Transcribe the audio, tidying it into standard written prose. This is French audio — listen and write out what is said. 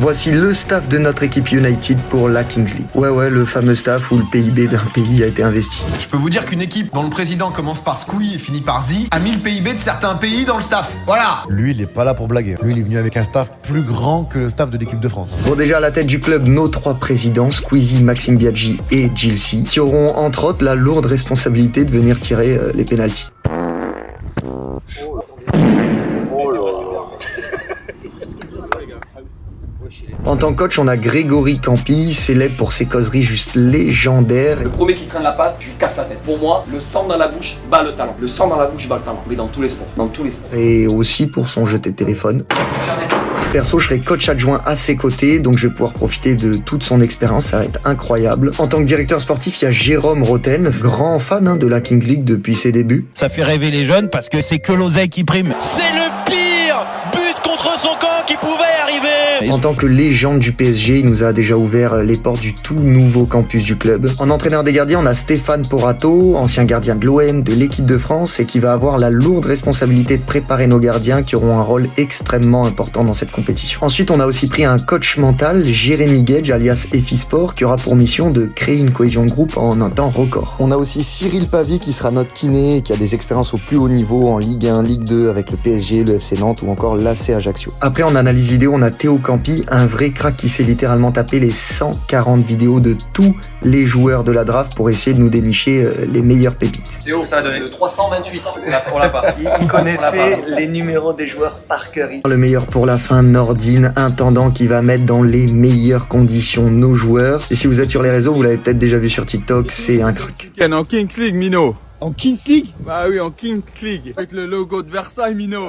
Voici le staff de notre équipe United pour la Kings League. Ouais, le fameux staff où le PIB d'un pays a été investi. Je peux vous dire qu'une équipe dont le président commence par Squee et finit par Z a mis le PIB de certains pays dans le staff. Voilà. Lui, il est pas là pour blaguer. Lui, il est venu avec un staff plus grand que le staff de l'équipe de France. Bon, déjà à la tête du club, nos 3 présidents, Squeezie, Maxime Biaggi et Gilsey, qui auront entre autres la lourde responsabilité de venir tirer les pénaltys. En tant que coach, on a Grégory Campi, célèbre pour ses causeries juste légendaires. Le premier qui traîne la patte, je lui casse la tête. Pour moi, le sang dans la bouche bat le talent. Le sang dans la bouche bat le talent. Mais dans tous les sports. Dans tous les sports. Et aussi pour son jeté de téléphone. Jamais. Perso, je serai coach adjoint à ses côtés, donc je vais pouvoir profiter de toute son expérience, ça va être incroyable. En tant que directeur sportif, il y a Jérôme Roten, grand fan de la Kings League depuis ses débuts. Ça fait rêver les jeunes parce que c'est que l'oseille qui prime. C'est le pire but contre son camp qui pouvait arriver. En tant que légende du PSG, il nous a déjà ouvert les portes du tout nouveau campus du club. En entraîneur des gardiens, on a Stéphane Porato, ancien gardien de l'OM, de l'équipe de France, et qui va avoir la lourde responsabilité de préparer nos gardiens qui auront un rôle extrêmement important dans cette compétition. Ensuite, on a aussi pris un coach mental, Jérémy Gage, alias Effisport, qui aura pour mission de créer une cohésion de groupe en un temps record. On a aussi Cyril Pavie qui sera notre kiné et qui a des expériences au plus haut niveau en Ligue 1, Ligue 2 avec le PSG, le FC Nantes ou encore l'AC Ajaccio. Après, en analyse vidéo, on a Théo Campi, un vrai crack qui s'est littéralement tapé les 140 vidéos de tous les joueurs de la draft pour essayer de nous dénicher les meilleures pépites. Théo, ça va donner le 328. On l'a pas. Il connaissait les numéros des joueurs par cœur. Le meilleur pour la fin, Nordine, intendant qui va mettre dans les meilleures conditions nos joueurs. Et si vous êtes sur les réseaux, vous l'avez peut-être déjà vu sur TikTok, c'est un crack. En Kings League, Mino. En Kings League? Bah oui, en Kings League. Avec le logo de Versailles, Mino.